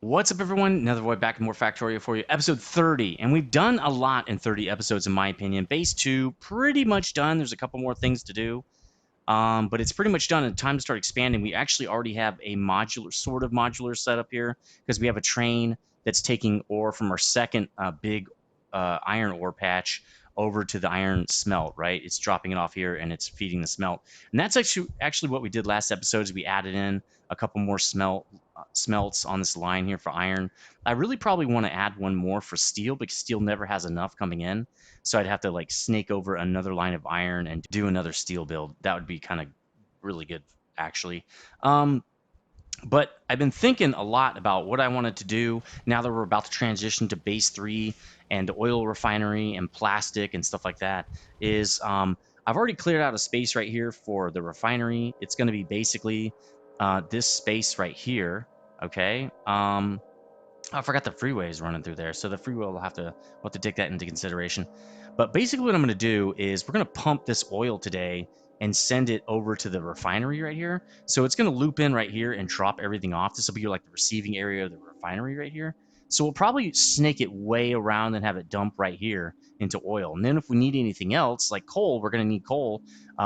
What's up, everyone? Another void back and more Factorio for you. Episode 30. And we've done a lot in 30 episodes, in my opinion. Base 2, pretty much done. There's a couple more things to do. But it's pretty much done. And time to start expanding. We actually already have a sort of modular setup here because we have a train that's taking ore from our second big iron ore patch over to the iron smelt, right? It's dropping it off here and it's feeding the smelt. And that's actually what we did last episode is we added in a couple more smelts on this line here for iron. I really probably want to add one more for steel because steel never has enough coming in. So I'd have to like snake over another line of iron and do another steel build. That would be kind of really good, actually. But I've been thinking a lot about what I wanted to do now that we're about to transition to base 3 and oil refinery and plastic and stuff like that. I've already cleared out a space right here for the refinery. It's going to be basically this space right here. Okay. I forgot the freeway is running through there, so the freeway we'll have to take that into consideration. But basically what I'm going to do is we're going to pump this oil today and send it over to the refinery right here. So it's going to loop in right here and drop everything off. This will be like the receiving area of the refinery right here. So we'll probably snake it way around and have it dump right here into oil. And then if we need anything else, like coal, we're going to need coal.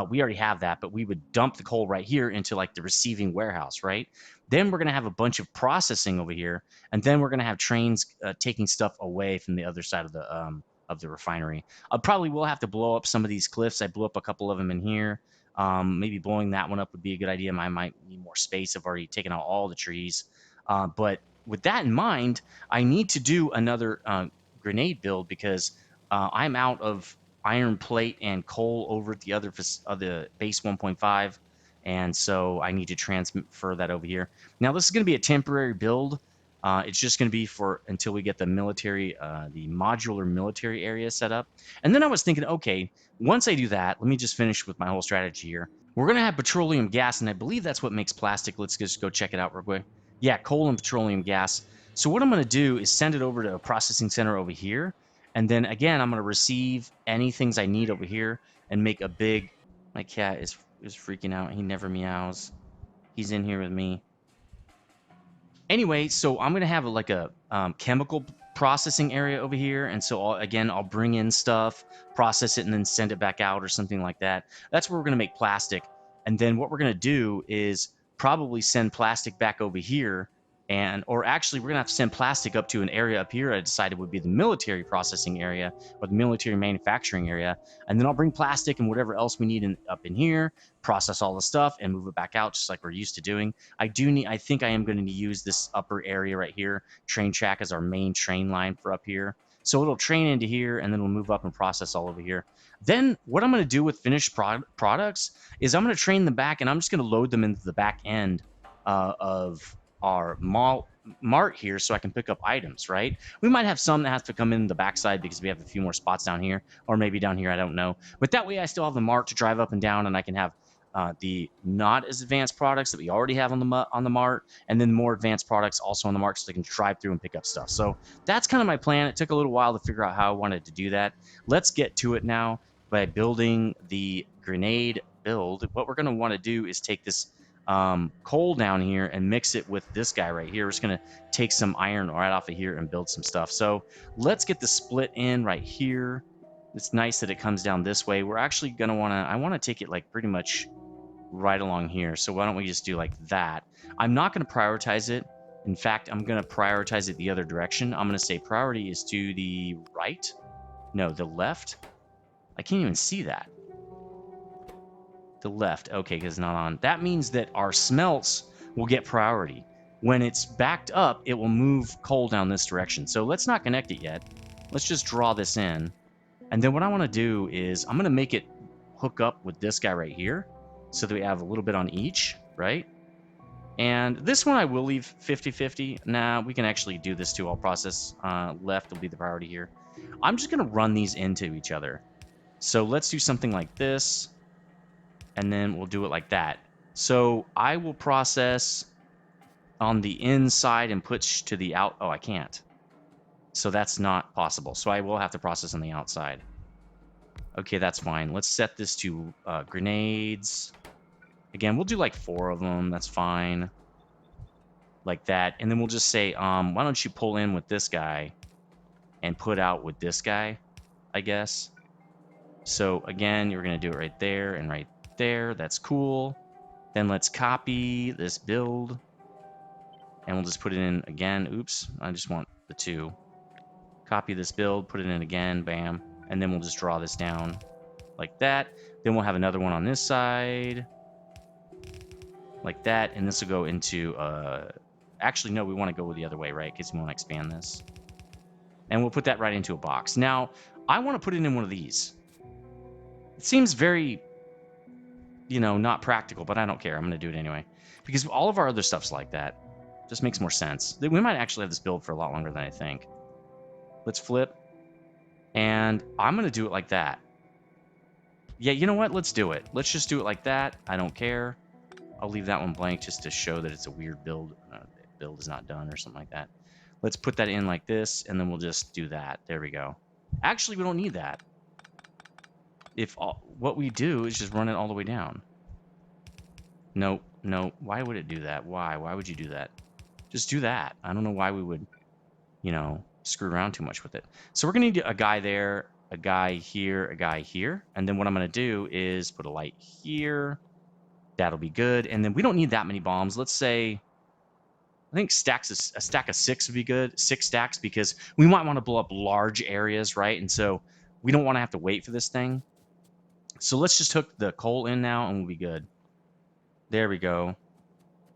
We already have that, but we would dump the coal right here into like the receiving warehouse, right? Then we're going to have a bunch of processing over here, and then we're going to have trains taking stuff away from the other side of the refinery. I probably will have to blow up some of these cliffs. I blew up a couple of them in here. Maybe blowing that one up would be a good idea. I might need more space. I've already taken out all the trees. But with that in mind, I need to do another grenade build because I'm out of iron plate and coal over at the other the base 1.5. And so I need to transfer that over here. Now, this is going to be a temporary build. It's just going to be for until we get the military, the modular military area set up. And then I was thinking, okay, once I do that, let me just finish with my whole strategy here. We're going to have petroleum gas, and I believe that's what makes plastic. Let's just go check it out real quick. Yeah, coal and petroleum gas. So what I'm going to do is send it over to a processing center over here. And then again, I'm going to receive anything I need over here and make a big... My cat is freaking out. He never meows. He's in here with me. Anyway, so I'm going to have like a chemical processing area over here. And so, I'll bring in stuff, process it, and then send it back out or something like that. That's where we're going to make plastic. And then what we're going to do is probably send plastic back over here. Or actually, we're going to have to send plastic up to an area up here I decided would be the military processing area or the military manufacturing area. And then I'll bring plastic and whatever else we need up in here, process all the stuff, and move it back out just like we're used to doing. I think I am going to use this upper area right here, train track, as our main train line for up here. So it'll train into here, and then we'll move up and process all over here. Then what I'm going to do with finished products is I'm going to train them back, and I'm just going to load them into the back end of our mart here so I can pick up items, right? We might have some that has to come in the backside because we have a few more spots down here, or maybe down here, I don't know. But that way I still have the mart to drive up and down, and I can have the not as advanced products that we already have on the mart, and then more advanced products also on the mart so they can drive through and pick up stuff. So that's kind of my plan. It took a little while to figure out how I wanted to do that. Let's get to it now by building the grenade build. What we're going to want to do is take this coal down here and mix it with this guy right here. We're just going to take some iron right off of here and build some stuff. So let's get the split in right here. It's nice that it comes down this way. We're actually going to I want to take it like pretty much right along here. So why don't we just do like that? I'm not going to prioritize it. In fact, I'm going to prioritize it the other direction. I'm going to say priority is to the right. No, the left. I can't even see that. The left. Okay, because it's not on. That means that our smelts will get priority. When it's backed up, it will move coal down this direction. So let's not connect it yet. Let's just draw this in. And then what I want to do is I'm going to make it hook up with this guy right here so that we have a little bit on each, right? And this one I will leave 50-50. Nah, we can actually do this too. I'll process left will be the priority here. I'm just going to run these into each other. So let's do something like this. And then we'll do it like that. So I will process on the inside and push to the out. Oh, I can't. So that's not possible. So I will have to process on the outside. Okay, that's fine. Let's set this to grenades. Again, we'll do like 4 of them. That's fine. like that. And then we'll just say, why don't you pull in with this guy and put out with this guy, I guess. So again, you're going to do it right there and right there. That's cool. Then let's copy this build and we'll just put it in again. Oops, I just want the 2. Copy this build, put it in again, bam. And then we'll just draw this down like that. Then we'll have another one on this side like that. And this will go into, actually, no, we want to go the other way, right? Because we want to expand this. And we'll put that right into a box. Now, I want to put it in one of these. It seems very, not practical, but I don't care. I'm going to do it anyway. Because all of our other stuff's like that. Just makes more sense. We might actually have this build for a lot longer than I think. Let's flip. And I'm going to do it like that. Yeah, you know what? Let's do it. Let's just do it like that. I don't care. I'll leave that one blank just to show that it's a weird build. Build is not done or something like that. Let's put that in like this, and then we'll just do that. There we go. Actually, we don't need that. What we do is just run it all the way down. No. Why would it do that? Why? Why would you do that? Just do that. I don't know why we would, screw around too much with it. So we're going to need a guy there, a guy here, a guy here. And then what I'm going to do is put a light here. That'll be good. And then we don't need that many bombs. Let's say, I think a stack of 6 would be good. 6 stacks, because we might want to blow up large areas, right? And so we don't want to have to wait for this thing. So let's just hook the coal in now and we'll be good. There we go.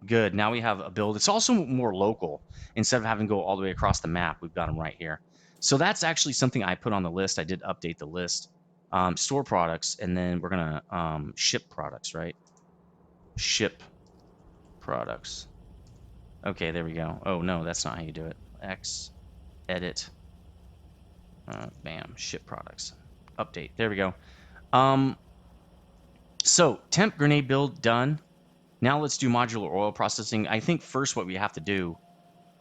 Good. Now we have a build. It's also more local. Instead of having to go all the way across the map, we've got them right here. So that's actually something I put on the list. I did update the list. Store products, and then we're going to ship products, right? Ship products. Okay, there we go. Oh, no, that's not how you do it. X, edit, bam, ship products. Update. There we go. So, temp grenade build done. Now let's do modular oil processing. I think first what we have to do,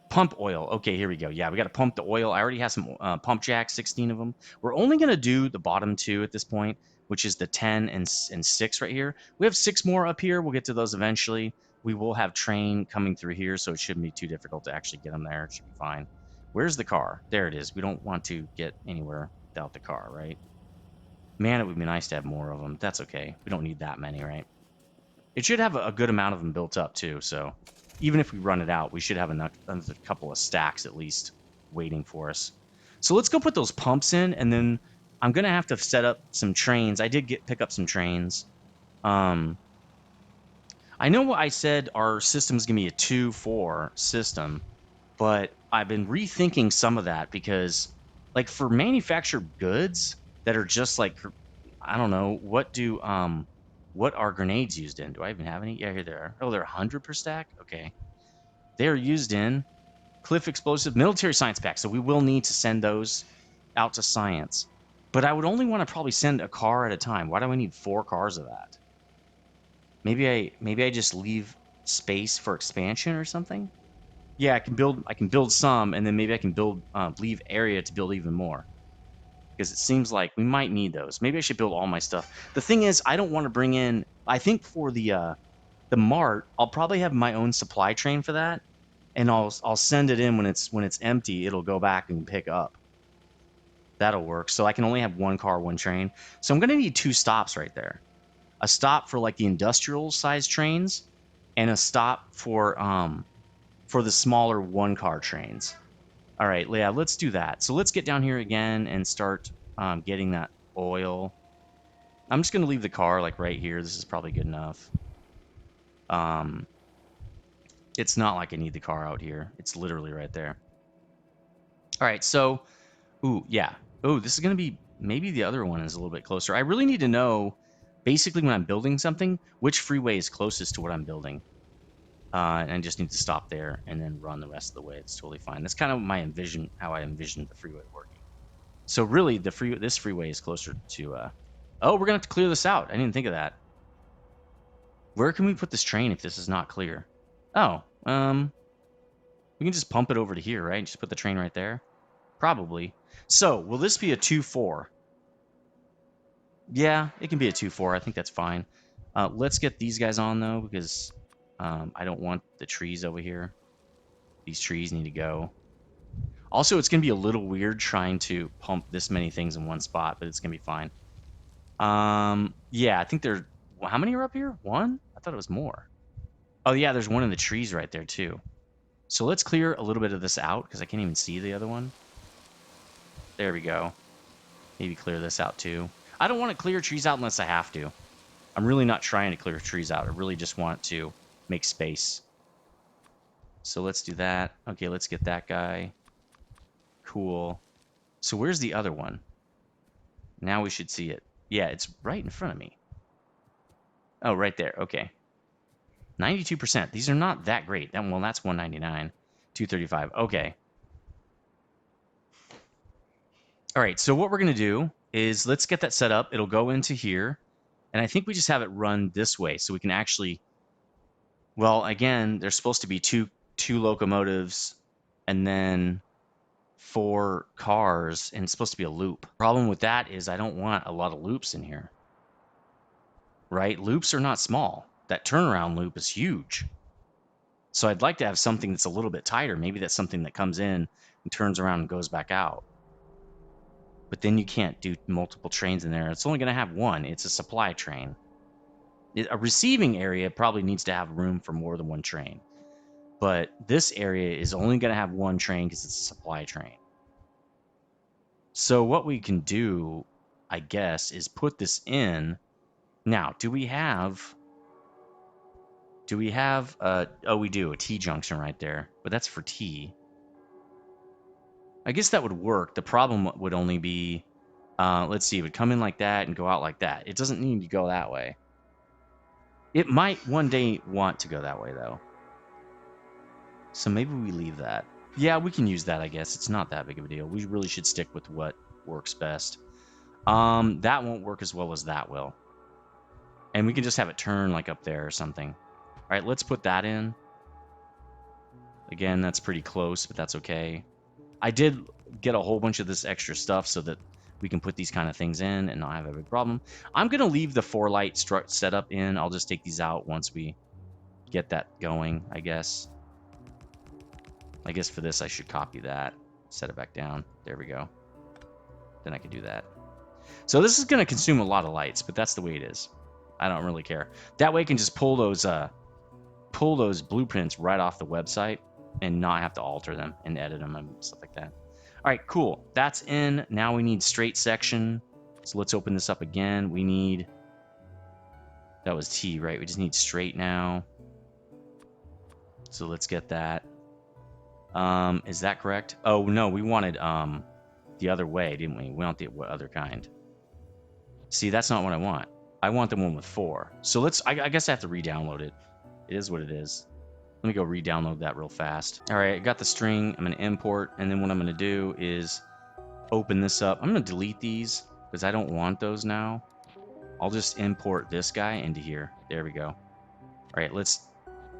pump oil. Okay, here we go. Yeah, we got to pump the oil. I already have some pump jacks, 16 of them. We're only going to do the bottom 2 at this point, which is the 10 and 6 right here. We have 6 more up here. We'll get to those eventually. We will have train coming through here, so it shouldn't be too difficult to actually get them there. It should be fine. Where's the car? There it is. We don't want to get anywhere without the car, right? Man, it would be nice to have more of them. That's okay. We don't need that many, right? It should have a good amount of them built up, too, so even if we run it out, we should have a couple of stacks, at least, waiting for us. So let's go put those pumps in, and then I'm going to have to set up some trains. I did pick up some trains. I know what I said our system's going to be a 2-4 system, but I've been rethinking some of that because, like, for manufactured goods that are just like, I don't know, what are grenades used in? Do I even have any? Yeah, here they are. Oh, they're 100 per stack? Okay. They are used in Cliff Explosive Military Science Pack, so we will need to send those out to science. But I would only want to probably send a car at a time. Why do I need 4 cars of that? Maybe I just leave space for expansion or something? Yeah, I can build some, and then maybe I can leave area to build even more. Because it seems like we might need those. Maybe I should build all my stuff. The thing is, I don't want to bring in... I think for the mart, I'll probably have my own supply train for that, and I'll send it in when it's empty. It'll go back and pick up. That'll work. So I can only have 1 car, 1 train. So I'm going to need 2 stops right there. A stop for like the industrial size trains, and a stop for the smaller 1-car trains. All right, yeah, let's do that. So let's get down here again and start getting that oil. I'm just going to leave the car like right here. This is probably good enough. It's not like I need the car out here. It's literally right there. All right, so, ooh, yeah. Oh, this is going to be, maybe the other one is a little bit closer. I really need to know, basically when I'm building something, which freeway is closest to what I'm building. And I just need to stop there and then run the rest of the way. It's totally fine. That's kind of how I envisioned the freeway working. So really, this freeway is closer to... oh, we're going to have to clear this out. I didn't think of that. Where can we put this train if this is not clear? Oh, we can just pump it over to here, right? Just put the train right there? Probably. So, will this be a 2-4? Yeah, it can be a 2-4. I think that's fine. Let's get these guys on, though, because... I don't want the trees over here. These trees need to go. Also, it's going to be a little weird trying to pump this many things in one spot, but it's going to be fine. Yeah, I think there's... Well, how many are up here? One? I thought it was more. Oh, yeah, there's one in the trees right there, too. So let's clear a little bit of this out, because I can't even see the other one. There we go. Maybe clear this out, too. I don't want to clear trees out unless I have to. I'm really not trying to clear trees out. I really just want to make space. So let's do that. Okay, let's get that guy. Cool. So where's the other one? Now we should see it. Yeah, it's right in front of me. Oh, right there. Okay. 92%. These are not that great. Well, that's 199. 235. Okay. All right, so what we're going to do is let's get that set up. It'll go into here. And I think we just have it run this way so we can actually... Well, again, there's supposed to be two locomotives and then 4 cars, and it's supposed to be a loop. Problem with that is I don't want a lot of loops in here. Right? Loops are not small. That turnaround loop is huge. So I'd like to have something that's a little bit tighter. Maybe that's something that comes in and turns around and goes back out. But then you can't do multiple trains in there. It's only going to have one. It's a supply train. A receiving area probably needs to have room for more than one train. But this area is only going to have one train because it's a supply train. So what we can do, I guess, is put this in. Now, do we have... oh, we do, a T-junction right there. But that's for T. I guess that would work. The problem would only be... let's see, it would come in like that and go out like that. It doesn't need to go that way. It might one day want to go that way, though. So maybe we leave that. Yeah, we can use that, I guess. It's not that big of a deal. We really should stick with what works best. That won't work as well as that will. And we can just have it turn like up there or something. All right, let's put that in. Again, that's pretty close, but that's okay. I did get a whole bunch of this extra stuff so that we can put these kind of things in and not have a big problem. I'm going to leave the 4 light setup in. I'll just take these out once we get that going, I guess. I guess for this, I should copy that, set it back down. There we go. Then I can do that. So this is going to consume a lot of lights, but that's the way it is. I don't really care. That way I can just pull those blueprints right off the website and not have to alter them and edit them and stuff like that. All right, cool. That's in. Now we need straight section. So let's open this up again. We need... That was T, right? We just need straight now. So let's get that. Is that correct? Oh, no, we wanted the other way, didn't we? We want the other kind. See, that's not what I want. I want the one with 4. So let's... I guess I have to re-download it. It is what it is. Let me go re-download that real fast. All right, I got the string. I'm going to import, and then what I'm going to do is open this up. I'm going to delete these because I don't want those now. I'll just import this guy into here. There we go. All right, let's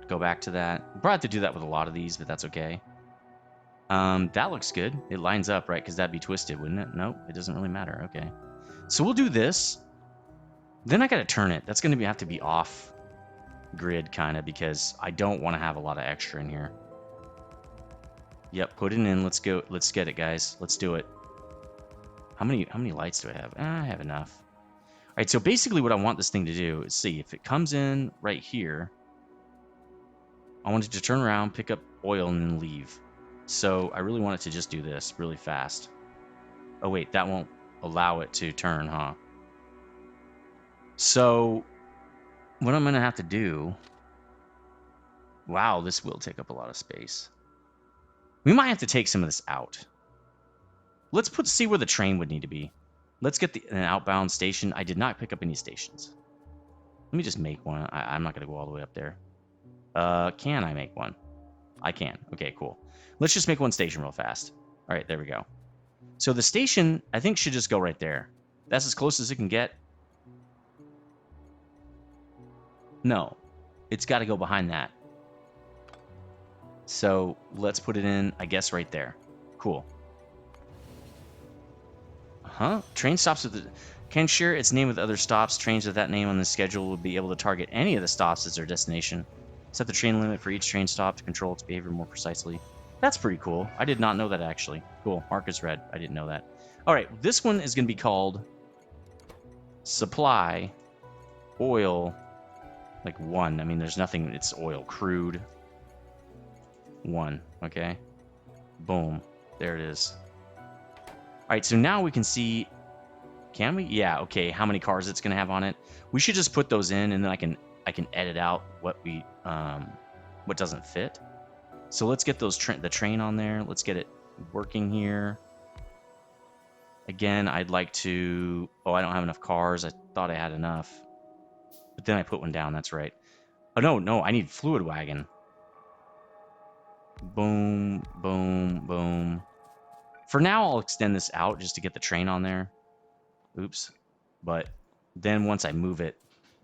go back to that. We'll probably have to do that with a lot of these, but that's okay. That looks good. It lines up, right? Because that'd be twisted, wouldn't it? Nope, it doesn't really matter. Okay. So we'll do this. Then I got to turn it. That's going to have to be off grid kind of because I don't want to have a lot of extra in here. Yep, put it in. Let's go. Let's get it, guys. Let's do it. How many lights do I have? I have enough. All right, so basically what I want this thing to do is see if it comes in right here. I want it to turn around, pick up oil, and then leave. So I really want it to just do this really fast. Oh, wait, that won't allow it to turn, huh? So what I'm going to have to do... Wow, this will take up a lot of space. We might have to take some of this out. Let's see where the train would need to be. Let's get an outbound station. I did not pick up any stations. Let me just make one. I'm not going to go all the way up there. Can I make one? I can. Okay, cool. Let's just make one station real fast. All right, there we go. So the station, I think, should just go right there. That's as close as it can get. No, it's got to go behind that. So let's put it in, I guess, right there. Cool. Train stops with the... Can share its name with other stops. Trains with that name on the schedule will be able to target any of the stops as their destination. Set the train limit for each train stop to control its behavior more precisely. That's pretty cool. I did not know that, actually. Cool. Mark is red. I didn't know that. All right, this one is going to be called supply oil, like 1. I mean, there's nothing. It's oil. Crude 1. Okay. Boom. There it is. All right, so now we can see. Can we? Yeah. Okay. How many cars it's going to have on it? We should just put those in, and then I can edit out what what doesn't fit. So let's get the train on there. Let's get it working here. Again, I'd like to... Oh, I don't have enough cars. I thought I had enough. But then I put one down. That's right. Oh, no. I need fluid wagon. Boom, boom, boom. For now, I'll extend this out just to get the train on there. Oops. But then once I move it,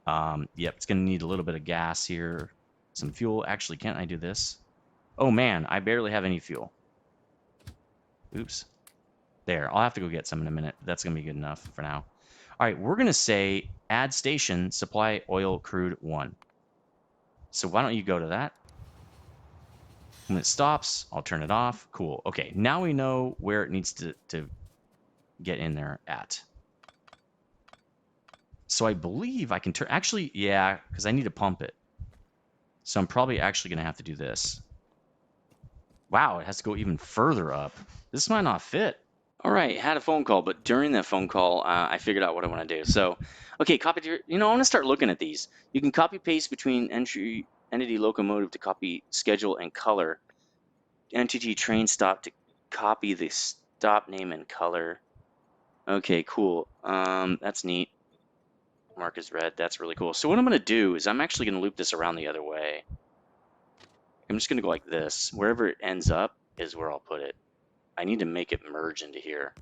yep, it's going to need a little bit of gas here. Some fuel. Actually, can't I do this? Oh, man. I barely have any fuel. Oops. There. I'll have to go get some in a minute. That's going to be good enough for now. All right. We're going to say add station, supply oil crude 1. So why don't you go to that? When it stops, I'll turn it off. Cool. Okay. Now we know where it needs to get in there at. So I believe I can turn... Actually, yeah, because I need to pump it. So I'm probably actually going to have to do this. Wow, it has to go even further up. This might not fit. All right, had a phone call, but during that phone call, I figured out what I want to do. So, okay, copy to... I want to start looking at these. You can copy paste between entity locomotive to copy schedule and color. Entity train stop to copy the stop name and color. Okay, cool. That's neat. Mark is red. That's really cool. So what I'm going to do is I'm actually going to loop this around the other way. I'm just going to go like this. Wherever it ends up is where I'll put it. I need to make it merge into here.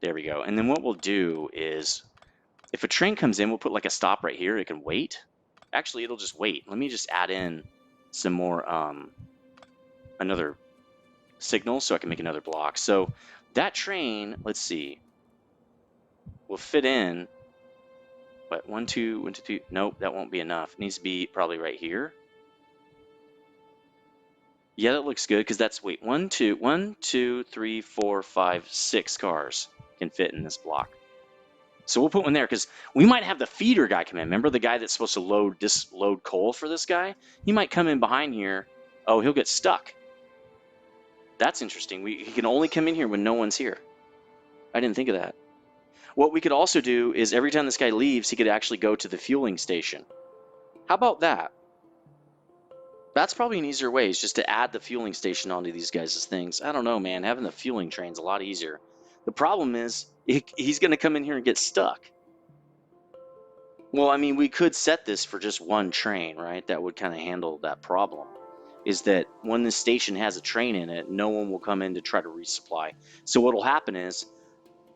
There we go. And then what we'll do is if a train comes in, we'll put like a stop right here. It can wait. Actually, it'll just wait. Let me just add in some more, another signal so I can make another block. So that train, let's see, will fit in. But 1, 2, 1, 2, 3. Nope, that won't be enough. It needs to be probably right here. Yeah, that looks good because that's, wait, 1, 2, 3, 4, 5, 6 cars can fit in this block. So we'll put one there because we might have the feeder guy come in. Remember the guy that's supposed to load coal for this guy? He might come in behind here. Oh, he'll get stuck. That's interesting. He can only come in here when no one's here. I didn't think of that. What we could also do is every time this guy leaves, he could actually go to the fueling station. How about that? That's probably an easier way, is just to add the fueling station onto these guys' things. I don't know, man. Having the fueling train's a lot easier. The problem is he's going to come in here and get stuck. Well, I mean, we could set this for just one train, right? That would kind of handle that problem. Is that when the station has a train in it, no one will come in to try to resupply. So what will happen is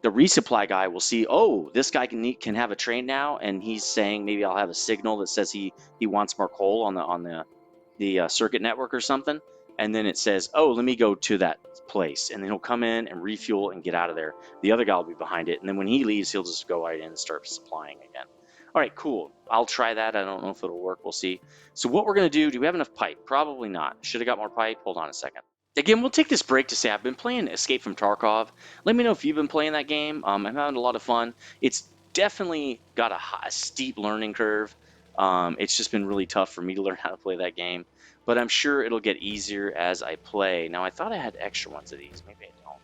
the resupply guy will see, oh, this guy can have a train now, and he's saying maybe I'll have a signal that says he wants more coal on the circuit network or something, and then it says, oh, let me go to that place, and then he'll come in and refuel and get out of there. The other guy will be behind it, and then when he leaves, he'll just go right in and start supplying again. All right, cool. I'll try that. I don't know if it'll work. We'll see. So what we're going to do we have enough pipe? Probably not. Should have got more pipe. Hold on a second. Again, we'll take this break to say I've been playing Escape from Tarkov. Let me know if you've been playing that game. I'm having a lot of fun. It's definitely got a steep learning curve. It's just been really tough for me to learn how to play that game. But I'm sure it'll get easier as I play. Now, I thought I had extra ones of these. Maybe I don't.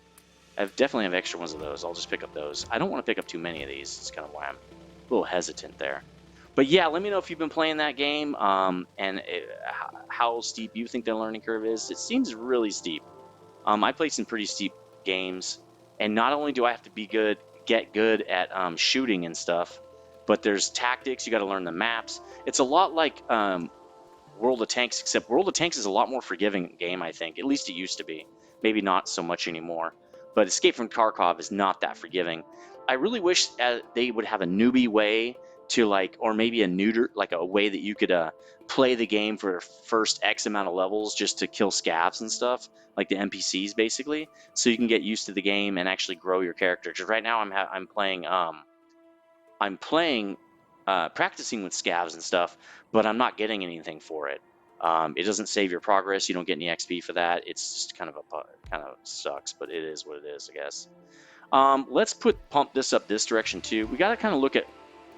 I definitely have extra ones of those. I'll just pick up those. I don't want to pick up too many of these. It's kind of why I'm a little hesitant there. But yeah, let me know if you've been playing that game and how steep you think the learning curve is. It seems really steep. I played some pretty steep games, and not only do I have to get good at shooting and stuff, but there's tactics. You got to learn the maps. It's a lot like World of Tanks, except World of Tanks is a lot more forgiving game, I think. At least it used to be. Maybe not so much anymore. But Escape from Tarkov is not that forgiving. I really wish they would have a newbie way to or maybe a way that you could play the game for the first X amount of levels just to kill scavs and stuff, like the NPCs basically, so you can get used to the game and actually grow your character. Because right now I'm playing practicing with scavs and stuff, but I'm not getting anything for it. It doesn't save your progress. You don't get any XP for that. It's just kind of sucks, but it is what it is, I guess. Let's pump this up this direction too. We got to kind of look at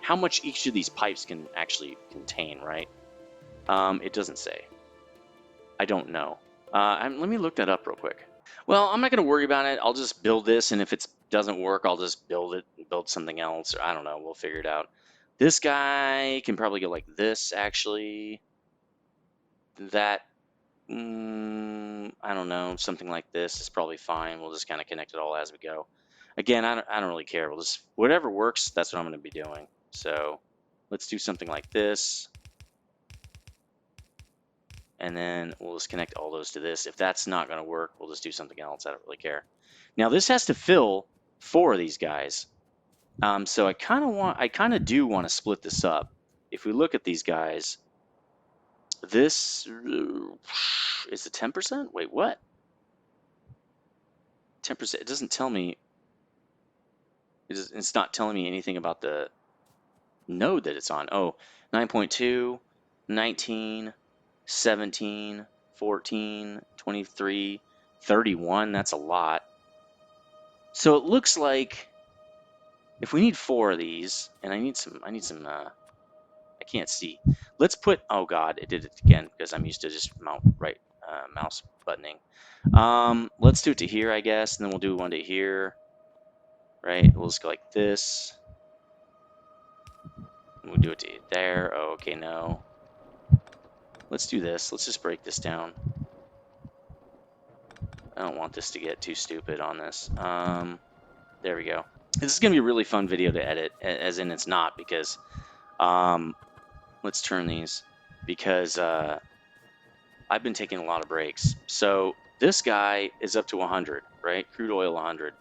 how much each of these pipes can actually contain, right? It doesn't say. I don't know. Let me look that up real quick. Well, I'm not going to worry about it. I'll just build this, and if it doesn't work, I'll just build something else. Or I don't know. We'll figure it out. This guy can probably go like this, actually. That, I don't know, something like this is probably fine. We'll just kind of connect it all as we go. Again, I don't really care. We'll just, whatever works, that's what I'm going to be doing. So let's do something like this. And then we'll just connect all those to this. If that's not going to work, we'll just do something else. I don't really care. Now this has to fill 4 of these guys. So I kind of do want to split this up. If we look at these guys, this is it 10%? Wait, what? 10%. It doesn't tell me. It's not telling me anything about the node that it's on. Oh, 9.2, 19, 17, 14, 23, 31. That's a lot. So it looks like if we need 4 of these, and I need some, I can't see. Let's put, oh God, it did it again because I'm used to just mouse buttoning. Let's do it to here, I guess, and then we'll do one to here, right? We'll just go like this. And we'll do it to there. Oh, okay, no. Let's do this. Let's just break this down. I don't want this to get too stupid on this. There we go. This is going to be a really fun video to edit, as in it's not, because let's turn these, because I've been taking a lot of breaks. So this guy is up to 100, right? Crude oil 100.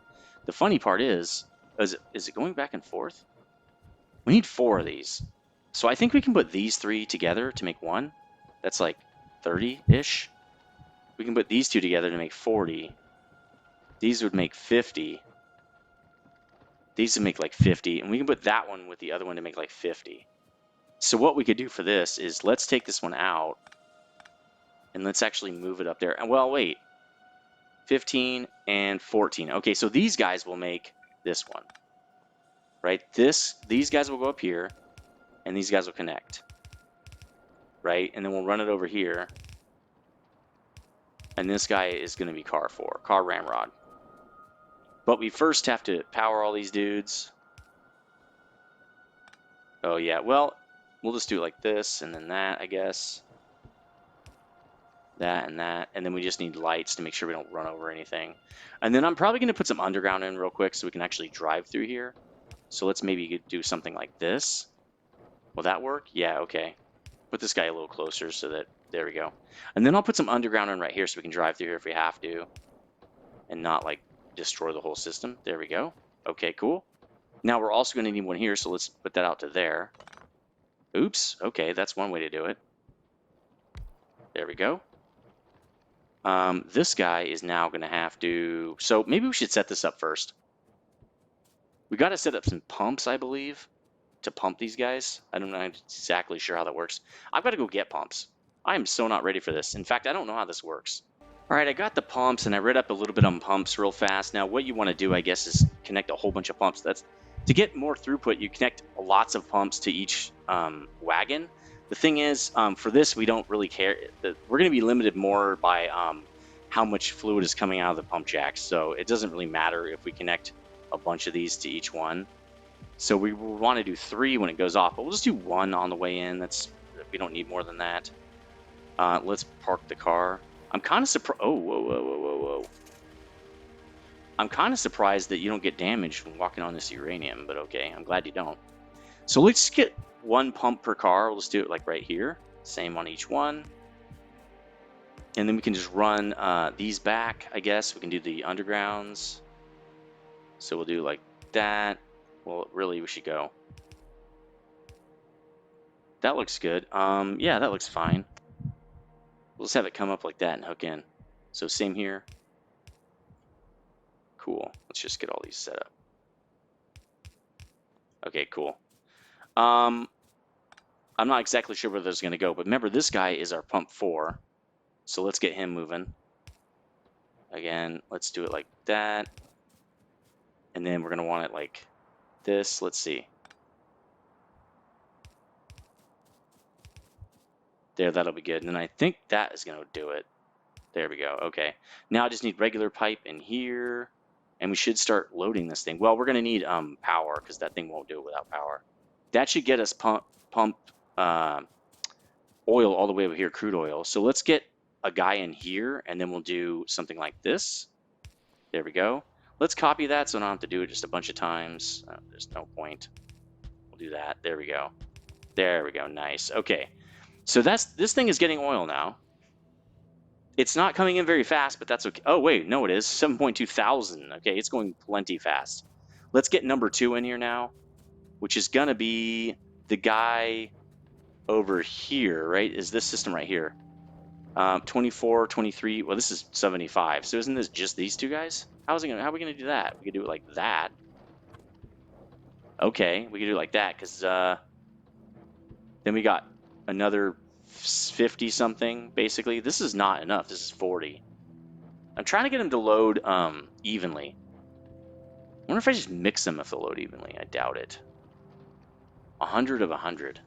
The funny part is it going back and forth? We need 4 of these. So I think we can put these 3 together to make 1. That's like 30-ish. We can put these 2 together to make 40. These would make 50. These would make like 50. And we can put that one with the other one to make like 50. So what we could do for this is let's take this one out. And let's actually move it up there. And well, wait. 15 and 14. Okay, so these guys will make this one. Right? These guys will go up here. And these guys will connect. Right? And then we'll run it over here. And this guy is going to be car ramrod. But we first have to power all these dudes. Oh, yeah. Well, we'll just do it like this and then that, I guess. That and that. And then we just need lights to make sure we don't run over anything. And then I'm probably going to put some underground in real quick so we can actually drive through here. So let's maybe do something like this. Will that work? Yeah, okay. Put this guy a little closer so that, there we go. And then I'll put some underground in right here so we can drive through here if we have to. And not, like, destroy the whole system. There we go. Okay, cool. Now we're also going to need one here, so let's put that out to there. Oops. Okay, that's one way to do it. There we go. This guy is now going to have to... So maybe we should set this up first. We got to set up some pumps, I believe, to pump these guys. I'm not exactly sure how that works. I've got to go get pumps. I am so not ready for this. In fact, I don't know how this works. All right, I got the pumps, and I read up a little bit on pumps real fast. Now, what you want to do, I guess, is connect a whole bunch of pumps. That's to get more throughput, you connect lots of pumps to each wagon. The thing is, for this, we don't really care. We're going to be limited more by how much fluid is coming out of the pump jacks. So it doesn't really matter if we connect a bunch of these to each one. So we will want to do 3 when it goes off, but we'll just do 1 on the way in. We don't need more than that. Let's park the car. I'm kind of surprised. Oh, whoa. I'm kind of surprised that you don't get damaged when walking on this uranium, but okay, I'm glad you don't. So let's get 1 pump per car. We'll just do it like right here. Same on each one. And then we can just run these back, I guess. We can do the undergrounds. So we'll do like that. Well, really, we should go. That looks good. Yeah, that looks fine. We'll just have it come up like that and hook in. So same here. Cool. Let's just get all these set up. Okay, cool. I'm not exactly sure where this is going to go, but remember, this guy is our pump 4. So let's get him moving. Again, let's do it like that. And then we're going to want it like this. Let's see. There, that'll be good. And then I think that is going to do it. There we go. Okay. Now I just need regular pipe in here. And we should start loading this thing. Well, we're going to need power because that thing won't do it without power. That should get us pump oil all the way over here, crude oil. So let's get a guy in here, and then we'll do something like this. There we go. Let's copy that so I don't have to do it just a bunch of times. There's no point. We'll do that. There we go. There we go. Nice. Okay. So this thing is getting oil now. It's not coming in very fast, but that's okay. Oh, wait. No, it is. 7.2 thousand. Okay, it's going plenty fast. Let's get number 2 in here now, which is going to be the guy over here, right? Is this system right here. 24, 23. Well, this is 75. So isn't this just these 2 guys? How are we going to do that? We could do it like that. Okay, we could do it like that because then we got another 50 something. Basically, this is not enough. This is 40. I'm trying to get them to load evenly. I wonder if I just mix them if they'll load evenly. I doubt it. 100 of 100.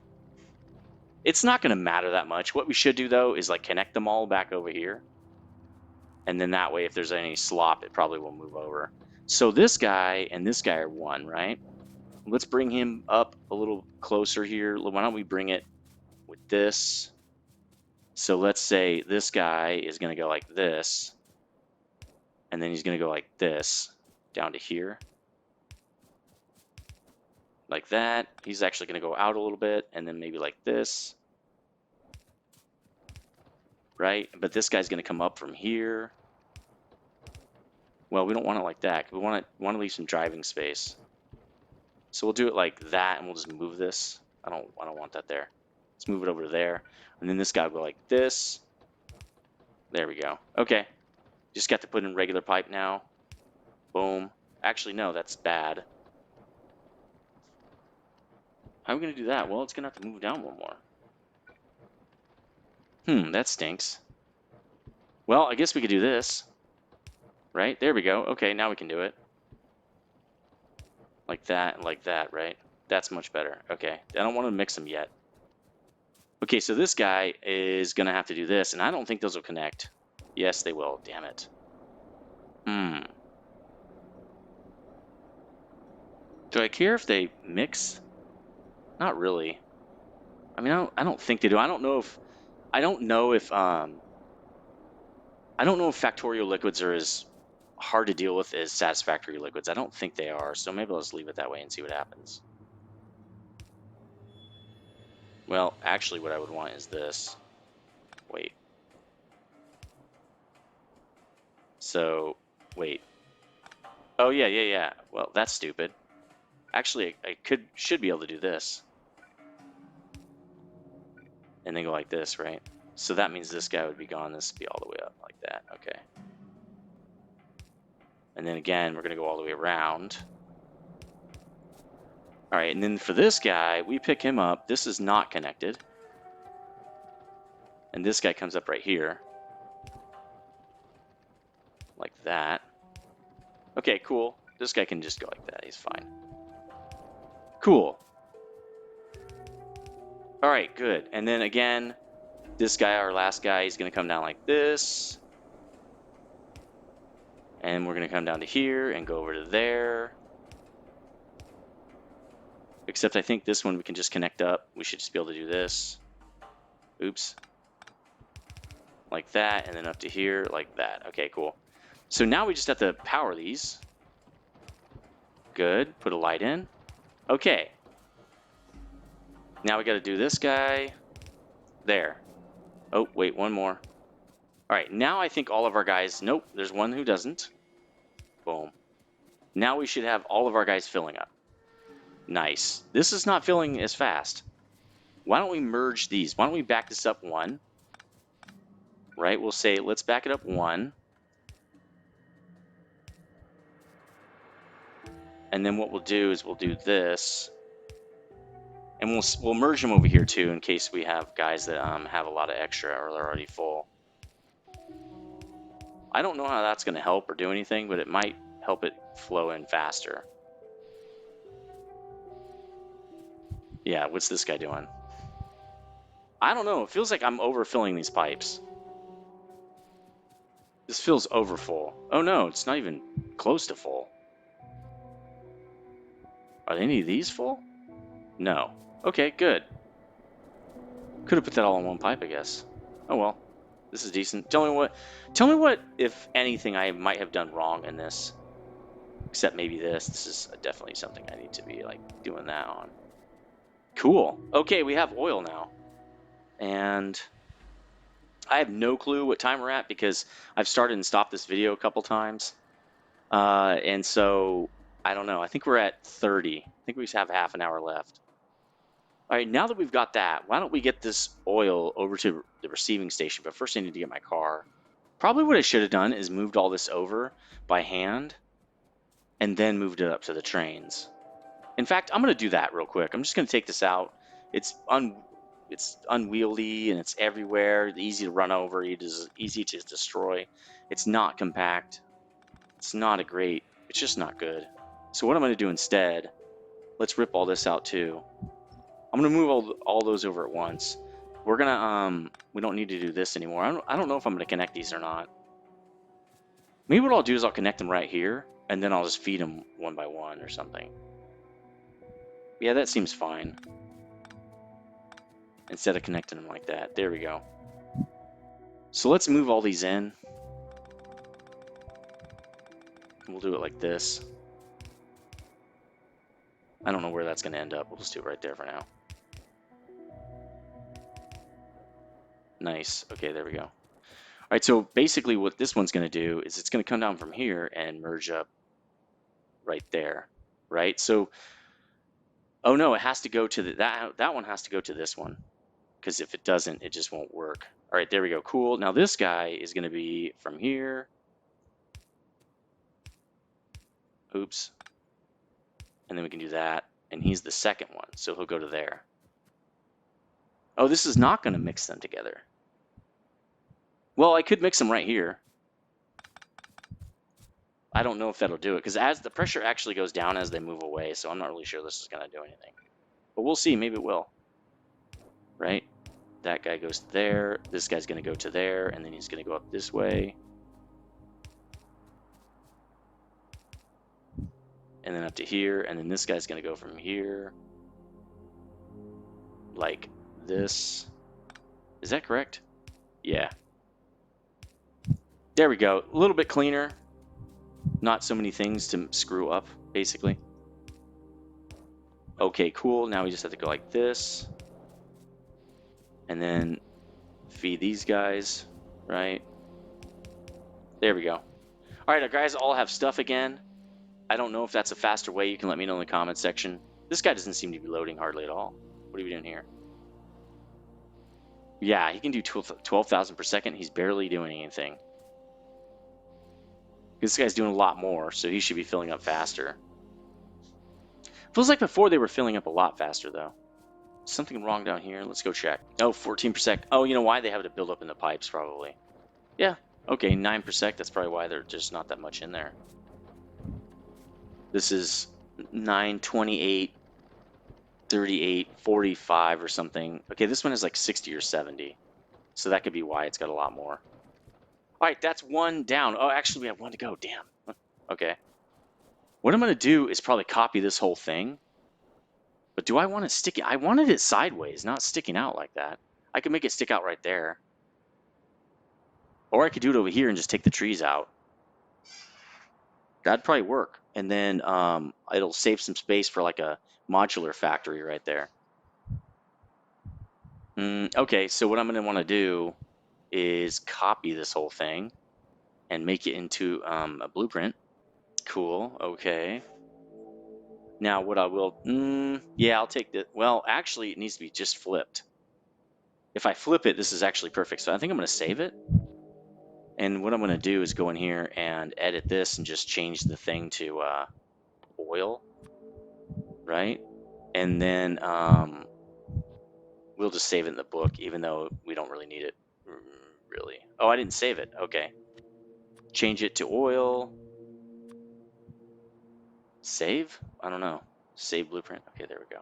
It's not going to matter that much. What we should do, though, is like connect them all back over here. And then that way, if there's any slop, it probably will move over. So this guy and this guy are 1, right? Let's bring him up a little closer here. Why don't we bring it with this? So let's say this guy is going to go like this. And then he's going to go like this down to here. Like that. He's actually going to go out a little bit. And then maybe like this. Right? But this guy's going to come up from here. Well, we don't want it like that. We want to leave some driving space. So we'll do it like that, and we'll just move this. I don't want that there. Let's move it over there. And then this guy will go like this. There we go. Okay. Just got to put in regular pipe now. Boom. Actually, no, that's bad. How are we going to do that? Well, it's going to have to move down 1 more. That stinks. Well, I guess we could do this. Right? There we go. Okay, now we can do it. Like that and like that, right? That's much better. Okay. I don't want to mix them yet. Okay, so this guy is going to have to do this, and I don't think those will connect. Yes, they will. Damn it. Do I care if they mix? Not really. I mean, I don't think they do. I don't know if Factorio liquids are as hard to deal with as Satisfactory liquids. I don't think they are, so maybe I'll just leave it that way and see what happens. Well, actually what I would want is this. Wait. So, wait. Oh, yeah. Well, that's stupid. Actually, I should be able to do this. And then go like this, right? So that means this guy would be gone. This would be all the way up like that. Okay. And then again, we're going to go all the way around. All right, and then for this guy, we pick him up. This is not connected. And this guy comes up right here. Like that. Okay, cool. This guy can just go like that. He's fine. Cool. All right, good. And then again, this guy, our last guy, he's going to come down like this. And we're going to come down to here and go over to there. Except I think this one we can just connect up. We should just be able to do this. Oops. Like that, and then up to here, like that. Okay, cool. So now we just have to power these. Good. Put a light in. Okay. Now we got to do this guy. There. Oh, wait, one more. All right, now I think all of our guys... Nope, there's one who doesn't. Boom. Now we should have all of our guys filling up. Nice. This is not filling as fast. Why don't we merge these? Why don't we back this up 1? Right, we'll say, let's back it up 1. And then what we'll do is we'll do this. And we'll merge them over here too, in case we have guys that have a lot of extra or they're already full. I don't know how that's going to help or do anything, but it might help it flow in faster. Yeah, what's this guy doing? I don't know. It feels like I'm overfilling these pipes. This feels overfull. Oh no, it's not even close to full. Are any of these full? No. Okay, good. Could have put that all in one pipe, I guess. Oh well. This is decent. Tell me what, if anything, I might have done wrong in this. Except maybe this. This is definitely something I need to be, like, doing that on. Cool. Okay, we have oil now. And I have no clue what time we're at because I've started and stopped this video a couple times. And so, I don't know. I think we're at 30. I think we just have half an hour left. All right, now that we've got that, why don't we get this oil over to the receiving station? But first I need to get my car. Probably what I should have done is moved all this over by hand and then moved it up to the trains. In fact, I'm going to do that real quick. I'm just going to take this out. It's unwieldy and it's everywhere. It's easy to run over. It's easy to destroy. It's not compact. It's not it's just not good. So what I'm going to do instead, let's rip all this out too. I'm going to move all those over at once. We're going to, we don't need to do this anymore. I don't know if I'm going to connect these or not. Maybe what I'll do is I'll connect them right here, and then I'll just feed them one by one or something. Yeah, that seems fine. Instead of connecting them like that. There we go. So let's move all these in. We'll do it like this. I don't know where that's going to end up. We'll just do it right there for now. Nice. Okay, there we go. All right, so basically what this one's going to do is it's going to come down from here and merge up right there, right? So, oh no, it has to go to that one has to go to this one, because if it doesn't, it just won't work. All right, there we go. Cool. Now this guy is going to be from here. Oops. And then we can do that, and he's the second one, so he'll go to there. Oh, this is not going to mix them together. Well, I could mix them right here. I don't know if that'll do it, because as the pressure actually goes down as they move away, so I'm not really sure this is going to do anything. But we'll see. Maybe it will. Right? That guy goes there. This guy's going to go to there, and then he's going to go up this way. And then up to here, and then this guy's going to go from here. Like this. Is that correct? Yeah. There we go. A little bit cleaner. Not so many things to screw up, basically. Okay, cool. Now we just have to go like this. And then feed these guys, right? There we go. All right, our guys all have stuff again. I don't know if that's a faster way. You can let me know in the comments section. This guy doesn't seem to be loading hardly at all. What are we doing here? Yeah, he can do 12,000 per second. He's barely doing anything. This guy's doing a lot more, so he should be filling up faster. Feels like before they were filling up a lot faster, though. Something wrong down here. Let's go check. Oh, 14%. Oh, you know why? They have to build up in the pipes, probably. Yeah. Okay, 9%. That's probably why there's just not that much in there. This is 928, 38, 45 or something. Okay, this one is like 60 or 70. So that could be why it's got a lot more. All right, that's one down. Oh, actually, we have one to go. Damn. Okay. What I'm going to do is probably copy this whole thing. But do I want to stick it? I wanted it sideways, not sticking out like that. I could make it stick out right there. Or I could do it over here and just take the trees out. That'd probably work. And then it'll save some space for like a modular factory right there. Okay, so what I'm going to want to do is copy this whole thing and make it into a blueprint. Cool, okay. Now what I will, yeah, I'll take the, well, actually it needs to be just flipped. If I flip it, this is actually perfect. So I think I'm going to save it. And what I'm going to do is go in here and edit this and just change the thing to oil, right? And then We'll just save it in the book, even though we don't really need it, really. Oh, I didn't save it. Okay. Change it to oil. Save? I don't know. Save blueprint. Okay, there we go.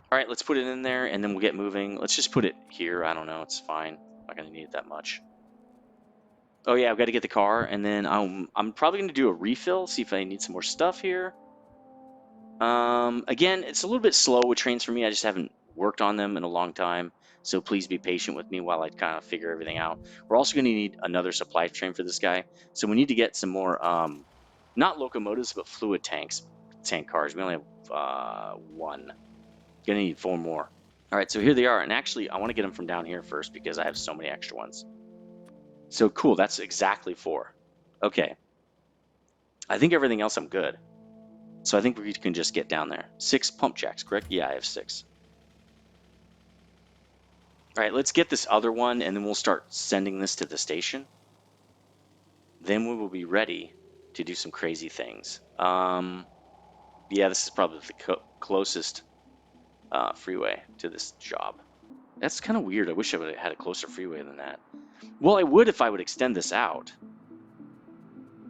All right, let's put it in there, and then we'll get moving. Let's just put it here. I don't know. It's fine. Not going to need it that much. Oh, yeah, I've got to get the car, and then I'm probably going to do a refill, see if I need some more stuff here. Again, it's a little bit slow with trains for me. I just haven't worked on them in a long time, so please be patient with me while I kind of figure everything out. We're also going to need another supply train for this guy, so we need to get some more, not locomotives, but fluid tank cars. We only have one. Gonna need 4 more. All right, so here they are, and actually, I want to get them from down here first because I have so many extra ones. So cool, that's exactly 4. Okay. I think everything else I'm good. So I think we can just get down there. 6 pump jacks, correct? Yeah, I have 6. All right, let's get this other one, and then we'll start sending this to the station. Then we will be ready to do some crazy things. Yeah, this is probably the closest freeway to this job. That's kind of weird. I wish I would have had a closer freeway than that. Well, I would if I would extend this out.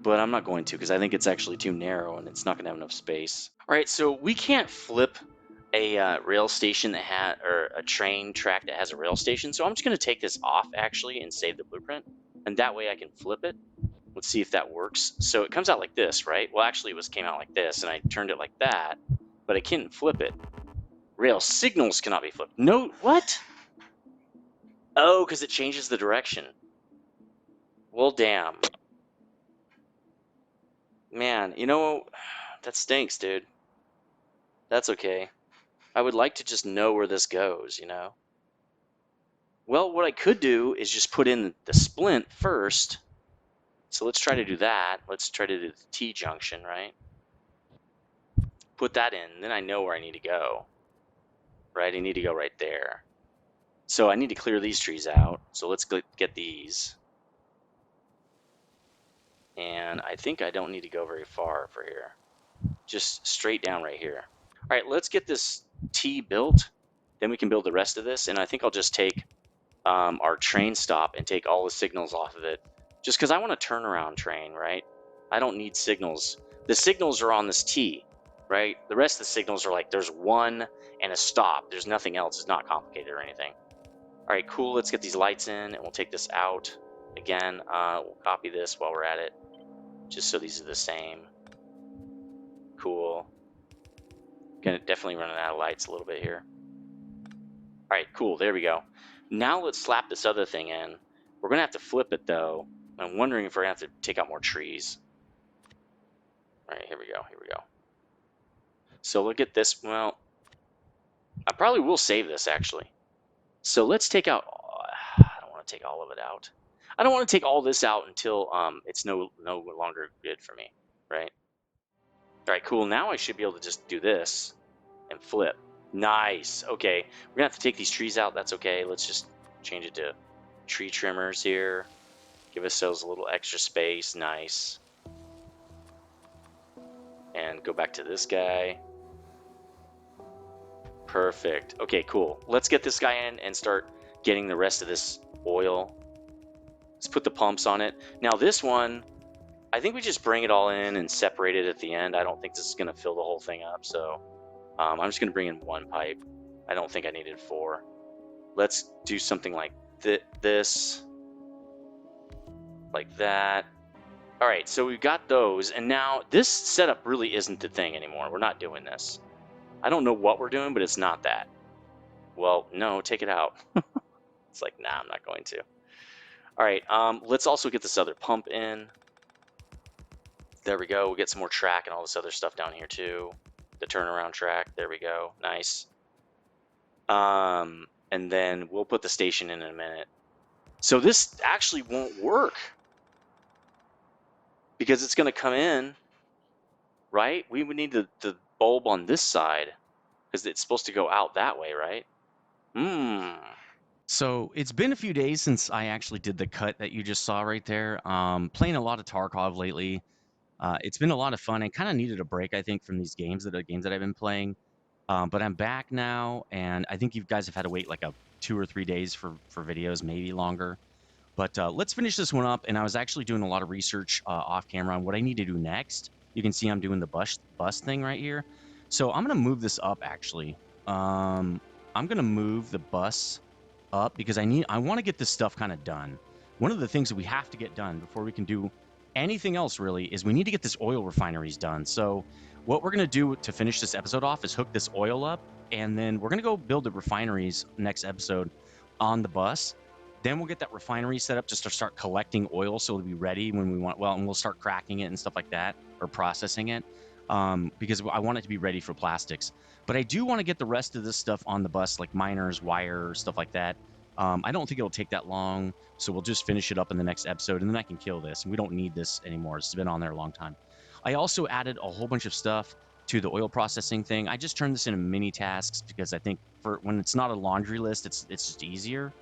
But I'm not going to because I think it's actually too narrow and it's not going to have enough space. All right, so we can't flip a rail station that had, or a train track that has a rail station. So I'm just going to take this off actually and save the blueprint. And that way I can flip it. Let's see if that works. So it comes out like this, right? Well, actually it came out like this and I turned it like that, but I couldn't flip it. Rail signals cannot be flipped. No, what? Oh, because it changes the direction. Well, damn. Man, you know, that stinks, dude. That's okay. I would like to just know where this goes, you know? Well, what I could do is just put in the splint first. So let's try to do that. Let's try to do the T-junction, right? Put that in, then I know where I need to go. Right, I need to go right there. So I need to clear these trees out. So let's get these. And I think I don't need to go very far for here. Just straight down right here. All right, let's get this T built. Then we can build the rest of this. And I think I'll just take our train stop and take all the signals off of it. Just because I want a turnaround train, right? I don't need signals. The signals are on this T, right? The rest of the signals are like there's one and a stop. There's nothing else. It's not complicated or anything. All right, cool. Let's get these lights in and we'll take this out. Again, we'll copy this while we're at it, just so these are the same. Cool. Gonna definitely running out of lights a little bit here. All right, cool. There we go. Now let's slap this other thing in. We're gonna have to flip it though. I'm wondering if we're gonna have to take out more trees. All right, here we go. Here we go. So look at this. Well, I probably will save this actually. So let's take out. I don't want to take all of it out. I don't want to take all this out until it's no longer good for me, right? All right, cool. Now I should be able to just do this and flip. Nice. Okay, we're gonna have to take these trees out. That's okay. Let's just change it to tree trimmers here. Give ourselves a little extra space. Nice. And go back to this guy. Perfect. Okay, cool. Let's get this guy in and start getting the rest of this oil. Let's put the pumps on it. Now this one, I think we just bring it all in and separate it at the end. I don't think this is going to fill the whole thing up, so I'm just going to bring in 1 pipe. I don't think I needed 4. Let's do something like this, like that. All right, so we've got those, and now this setup really isn't the thing anymore. We're not doing this. I don't know what we're doing, but it's not that. Well, no, take it out. It's like, nah, I'm not going to. All right, let's also get this other pump in. There we go. We'll get some more track and all this other stuff down here too. The turnaround track. There we go. Nice. And then we'll put the station in a minute. So this actually won't work because it's going to come in, right? We would need the bulb on this side because it's supposed to go out that way, right? So it's been a few days since I actually did the cut that you just saw right there. Playing a lot of Tarkov lately. It's been a lot of fun. I kind of needed a break, I think, from these games that I've been playing. But I'm back now, and I think you guys have had to wait like 2 or 3 days for videos, maybe longer. But let's finish this one up. And I was actually doing a lot of research off camera on what I need to do next. You can see I'm doing the bus thing right here. So I'm going to move this up, actually. I'm going to move the bus up because I want to get this stuff kind of done. One of the things that we have to get done before we can do anything else really is we need to get this oil refineries done. So what we're going to do to finish this episode off is hook this oil up, and then we're going to go build the refineries next episode on the bus. Then we'll get that refinery set up just to start collecting oil so it'll be ready when we want, well, and we'll start cracking it and stuff like that, or processing it, because I want it to be ready for plastics. But I do want to get the rest of this stuff on the bus, like miners, wire, stuff like that. I don't think it'll take that long, so we'll just finish it up in the next episode, and then I can kill this. And we don't need this anymore. It's been on there a long time. I also added a whole bunch of stuff to the oil processing thing. I just turned this into mini tasks because I think for when it's not a laundry list, it's just easier.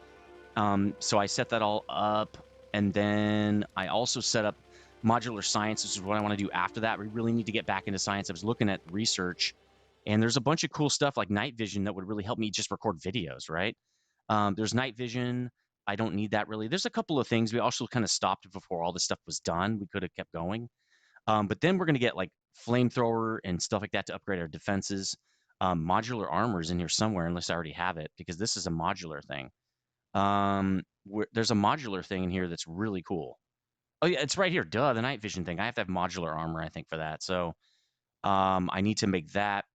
So I set that all up, and then I also set up modular science. This is what I want to do after that. We really need to get back into science. I was looking at research, and there's a bunch of cool stuff like night vision that would really help me just record videos, right? There's night vision. I don't need that really. There's a couple of things. We also kind of stopped before all this stuff was done. We could have kept going. But then we're going to get like flamethrower and stuff like that to upgrade our defenses. Modular armor is in here somewhere, unless I already have it, because this is a modular thing. There's a modular thing in here that's really cool. Oh yeah, it's right here. Duh, the night vision thing. I have to have modular armor, I think, for that. So I need to make that.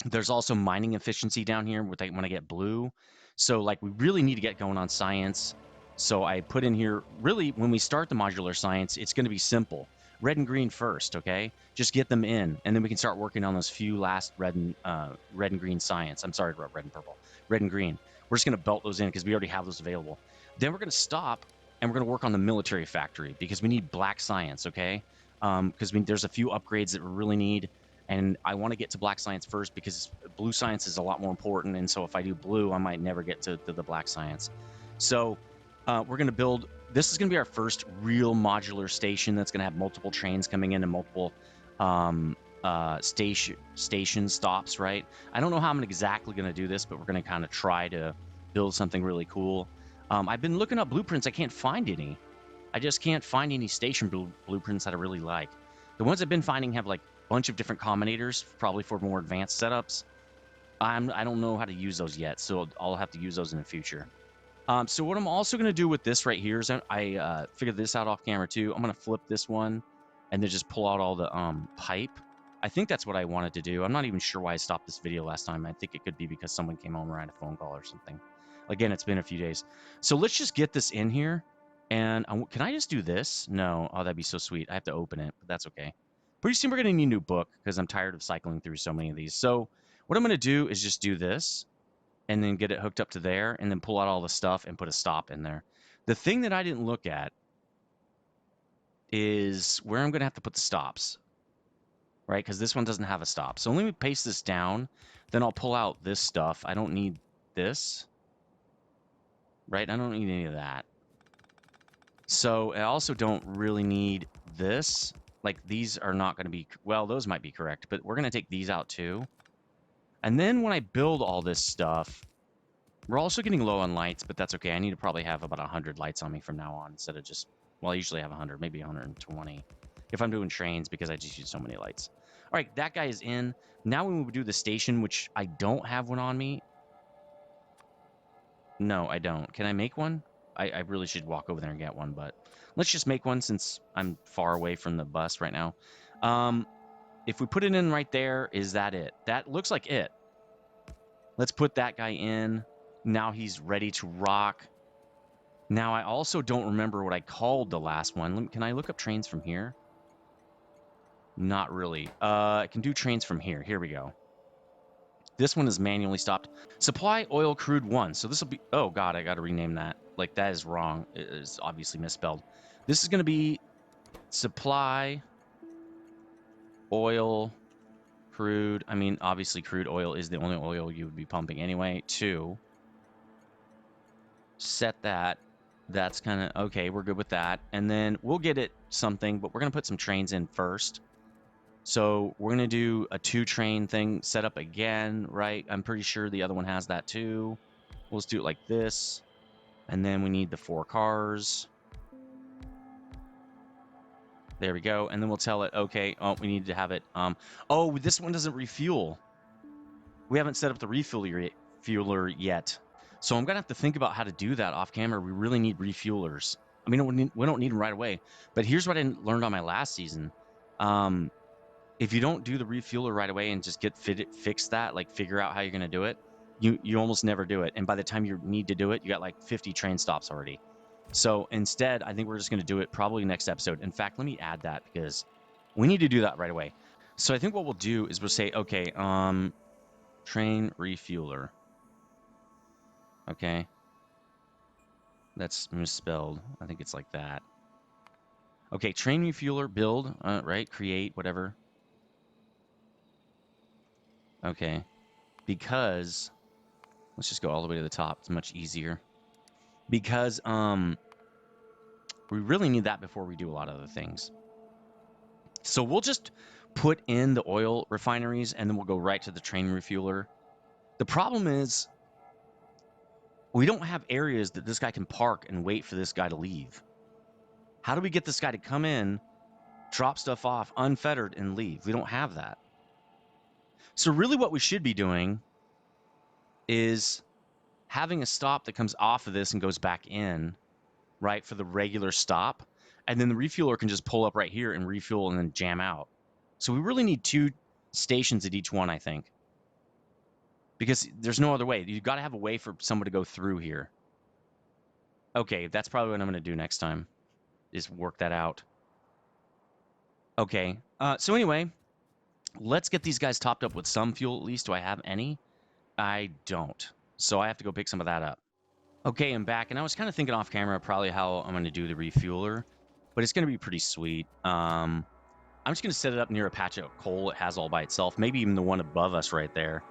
There's also mining efficiency down here when I get blue. So like we really need to get going on science. So I put in here, really, when we start the modular science, it's going to be simple. Red and green first, okay? Just get them in, and then we can start working on those few last red and green science. I'm sorry about red and purple. Red and green. We're just going to belt those in because we already have those available. Then we're going to stop, and we're going to work on the military factory because we need black science, okay? Because there's a few upgrades that we really need. And I want to get to black science first because blue science is a lot more important. And so if I do blue, I might never get to the black science. So we're going to build, this is going to be our first real modular station that's going to have multiple trains coming in and multiple station stops, right? I don't know how I'm exactly going to do this, but we're going to kind of try to build something really cool. I've been looking up blueprints. I can't find any. I just can't find any station blueprints that I really like. The ones I've been finding have like bunch of different combinators, probably for more advanced setups. I don't know how to use those yet, so I'll have to use those in the future. So what I'm also going to do with this right here is I figured this out off camera too. I'm going to flip this one and then just pull out all the pipe. I think that's what I wanted to do. I'm not even sure why I stopped this video last time. I think it could be because someone came home or had a phone call or something. Again, it's been a few days. So let's just get this in here. And can I just do this? No. Oh, that'd be so sweet. I have to open it, but that's okay. Pretty soon we're going to need a new book because I'm tired of cycling through so many of these. So what I'm going to do is just do this and then get it hooked up to there and then pull out all the stuff and put a stop in there. The thing that I didn't look at is where I'm going to have to put the stops, right? Because this one doesn't have a stop. So let me paste this down. Then I'll pull out this stuff. I don't need this, right? I don't need any of that. So I also don't really need this. Like these are not going to be, well, those might be correct, but we're going to take these out too. And then when I build all this stuff, we're also getting low on lights, but that's okay. I need to probably have about 100 lights on me from now on instead of just, well, I usually have 100, maybe 120 if I'm doing trains because I just use so many lights. All right, that guy is in. Now when we do the station, which I don't have one on me. No, I don't. Can I make one? I really should walk over there and get one, but let's just make one since I'm far away from the bus right now. If we put it in right there, is that it? That looks like it. Let's put that guy in. Now he's ready to rock. Now I also don't remember what I called the last one. Can I look up trains from here? Not really. I can do trains from here. Here we go. This one is manually stopped. Supply oil crude 1. So this will be... Oh, God, I got to rename that. Like, that is wrong. It is obviously misspelled. This is going to be supply oil crude. I mean, obviously, crude oil is the only oil you would be pumping anyway. 2. Set that. That's kind of... Okay, we're good with that. And then we'll get it something, but we're going to put some trains in first. So we're going to do a 2-train thing set up again, right? I'm pretty sure the other one has that too. We'll just do it like this. And then we need the 4 cars. There we go. And then we'll tell it, okay, oh, we need to have it. Oh, this one doesn't refuel. We haven't set up the refueler yet. So I'm going to have to think about how to do that off camera. We really need refuelers. I mean, we don't need them right away. But here's what I learned on my last season. If you don't do the refueler right away and just fix that, like figure out how you're going to do it, you almost never do it. And by the time you need to do it, you got like 50 train stops already. So instead, I think we're just going to do it probably next episode. In fact, let me add that because we need to do that right away. So I think what we'll do is we'll say, okay, train refueler. Okay. That's misspelled. I think it's like that. Okay, train refueler, build, right? Create, whatever. Okay. Because, let's just go all the way to the top. It's much easier. Because, we really need that before we do a lot of other things. So we'll just put in the oil refineries and then we'll go right to the train refueler. The problem is we don't have areas that this guy can park and wait for this guy to leave. How do we get this guy to come in, drop stuff off unfettered and leave? We don't have that. So really what we should be doing is having a stop that comes off of this and goes back in, right, for the regular stop. And then the refueler can just pull up right here and refuel and then jam out. So we really need 2 stations at each one, I think. Because there's no other way. You've got to have a way for someone to go through here. Okay, that's probably what I'm going to do next time, is work that out. Okay, so anyway, let's get these guys topped up with some fuel at least. Do I have any? I don't. So I have to go pick some of that up. Okay, I'm back, and I was kind of thinking off camera probably how I'm going to do the refueler, but it's going to be pretty sweet. I'm just going to set it up near a patch of coal it has all by itself, maybe even the one above us right there.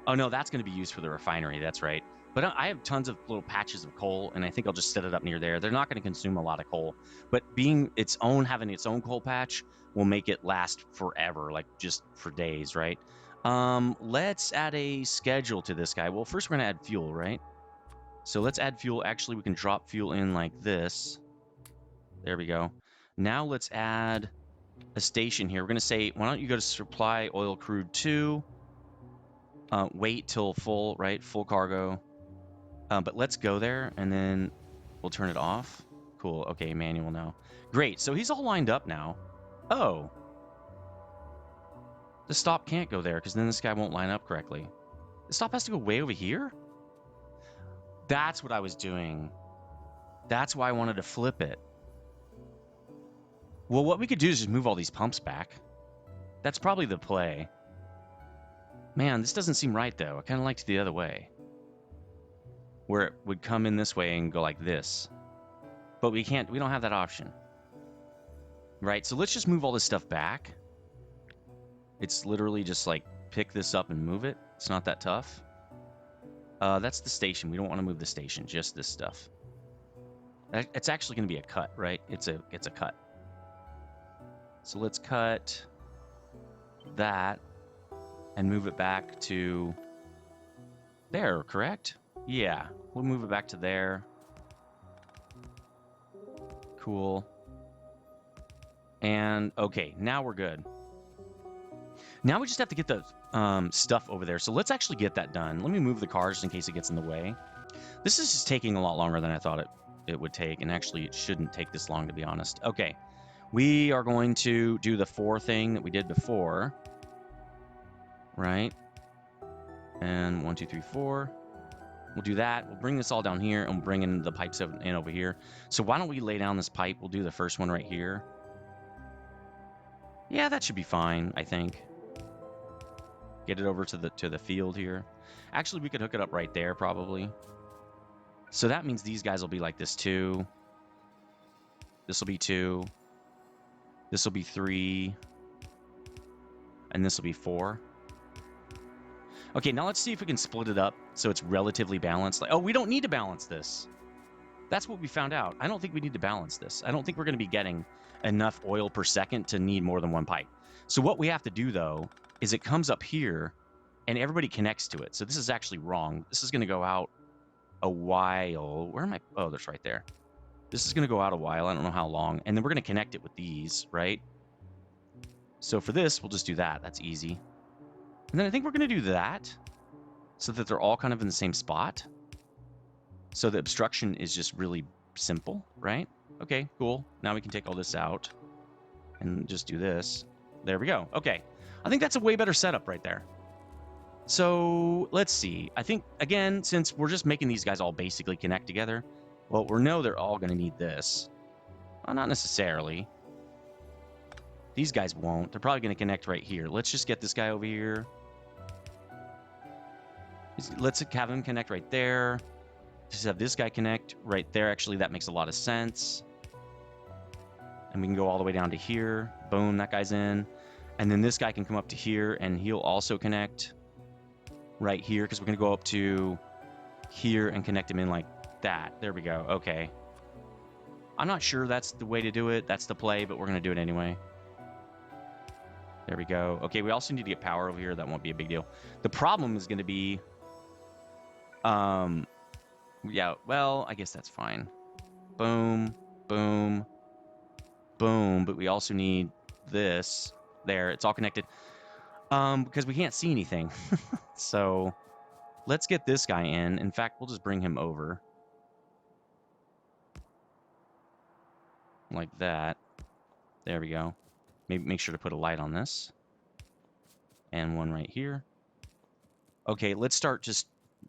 Oh, no, that's going to be used for the refinery. That's right. But I have tons of little patches of coal, and I think I'll just set it up near there. They're not going to consume a lot of coal, but having its own coal patch will make it last forever, like just for days, right? Let's add a schedule to this guy. Well, first we're going to add fuel, right? So let's add fuel. Actually, we can drop fuel in like this. There we go. Now let's add a station here. We're going to say, why don't you go to supply oil crude 2? Wait till full, right? Full cargo. But let's go there, and then we'll turn it off. Cool. Okay, manual now. Great. So he's all lined up now. Oh. The stop can't go there, because then this guy won't line up correctly. The stop has to go way over here? That's what I was doing. That's why I wanted to flip it. Well, what we could do is just move all these pumps back. That's probably the play. Man, this doesn't seem right, though. I kind of liked it the other way. Where it would come in this way and go like this. But we don't have that option. Right, so let's just move all this stuff back. It's literally just like, pick this up and move it. It's not that tough. That's the station. We don't want to move the station, just this stuff. It's actually going to be a cut, right? It's a cut. So let's cut that and move it back to there, correct? Yeah, we'll move it back to there. Cool. And, okay, now we're good. Now we just have to get the stuff over there. So let's actually get that done. Let me move the cars just in case it gets in the way. This is just taking a lot longer than I thought it would take. And actually, it shouldn't take this long, to be honest. Okay. We are going to do the 4 thing that we did before. Right? And 1, 2, 3, 4. We'll do that. We'll bring this all down here and we'll bring in the pipes in over here. So why don't we lay down this pipe? We'll do the first one right here. Yeah, that should be fine, I think. Get it over to the field here. Actually, we could hook it up right there, probably. So that means these guys will be like this, too. This will be 2. This will be 3. And this will be 4. Okay, now let's see if we can split it up so it's relatively balanced. Like, oh, we don't need to balance this. That's what we found out. I don't think we need to balance this. I don't think we're going to be getting enough oil per second to need more than 1 pipe. So what we have to do, though, is it comes up here, and everybody connects to it. So this is actually wrong. This is going to go out a while. Where am I? Oh, that's right there. This is going to go out a while. I don't know how long. And then we're going to connect it with these, right? So for this, we'll just do that. That's easy. And then I think we're going to do that so that they're all kind of in the same spot. So the obstruction is just really simple, right? Okay, cool. Now we can take all this out and just do this. There we go. Okay. I think that's a way better setup right there. So let's see. I think, again, since we're just making these guys all basically connect together, well, we know they're all going to need this. Well, not necessarily. These guys won't. They're probably going to connect right here. Let's just get this guy over here. Let's have him connect right there. Just have this guy connect right there. Actually, that makes a lot of sense. And we can go all the way down to here. Boom, that guy's in. And then this guy can come up to here, and he'll also connect right here, because we're going to go up to here and connect him in like that. There we go. Okay. I'm not sure that's the way to do it. That's the play, but we're going to do it anyway. There we go. Okay, we also need to get power over here. That won't be a big deal. The problem is going to be... yeah, well, I guess that's fine. Boom, boom, boom. But we also need this. There, it's all connected. Because we can't see anything. So let's get this guy in. In fact, we'll just bring him over. Like that. There we go. Maybe make sure to put a light on this. And one right here. Okay, let's start just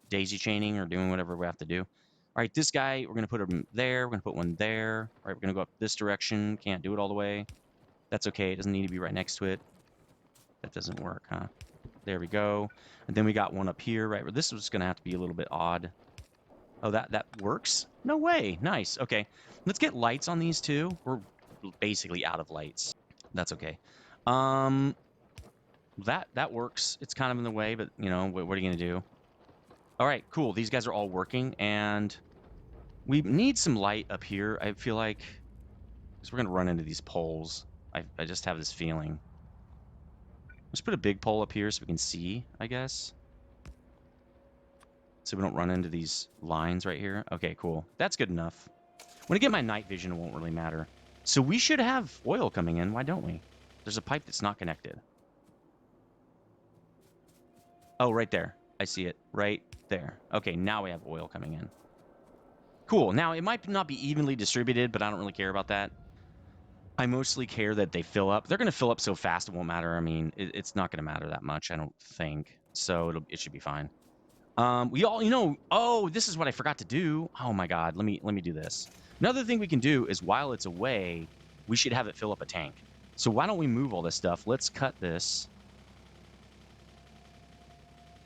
daisy chaining or doing whatever we have to do. All right, this guy, we're going to put him there. We're going to put one there. All right, we're going to go up this direction. Can't do it all the way. That's okay. It doesn't need to be right next to it. That doesn't work, huh? There we go. And then we got one up here, right? This was going to have to be a little bit odd. Oh, that works? No way. Nice. Okay. Let's get lights on these two. We're basically out of lights. That's okay. That works. It's kind of in the way, but, you know, what are you going to do? All right, cool. These guys are all working, and we need some light up here, I feel like, because we're going to run into these poles. I just have this feeling. Let's put a big pole up here so we can see, I guess. So we don't run into these lines right here. Okay, cool. That's good enough. When I get my night vision, it won't really matter. So we should have oil coming in. Why don't we? There's a pipe that's not connected. Oh, right there. I see it. Right there. Okay, now we have oil coming in. Cool. Now, it might not be evenly distributed, but I don't really care about that. I mostly care that they fill up. They're going to fill up so fast it won't matter. I mean, it's not going to matter that much, I don't think. So it should be fine. We all, you know, oh, this is what I forgot to do. Oh my God, let me do this. Another thing we can do is while it's away, we should have it fill up a tank. So why don't we move all this stuff? Let's cut this.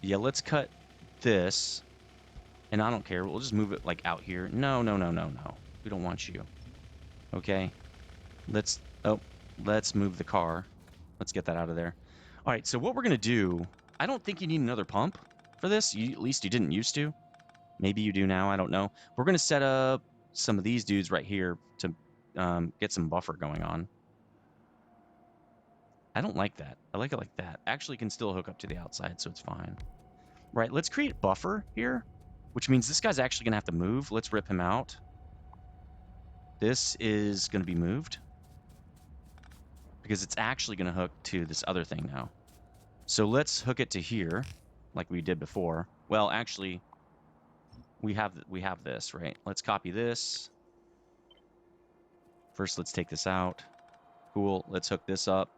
Yeah, let's cut this. And I don't care. We'll just move it like out here. No. We don't want you. Okay. Let's move the car. Let's get that out of there. All right, so what we're going to do, I don't think you need another pump for this. At least you didn't used to. Maybe you do now. I don't know. We're going to set up some of these dudes right here to get some buffer going on. I don't like that. I like it like that. Actually, can still hook up to the outside, so it's fine. Right, let's create buffer here, which means this guy's actually going to have to move. Let's rip him out. This is going to be moved because it's actually going to hook to this other thing now. So let's hook it to here like we did before. Well, actually, we have this, right? Let's copy this. First, let's take this out. Cool. Let's hook this up.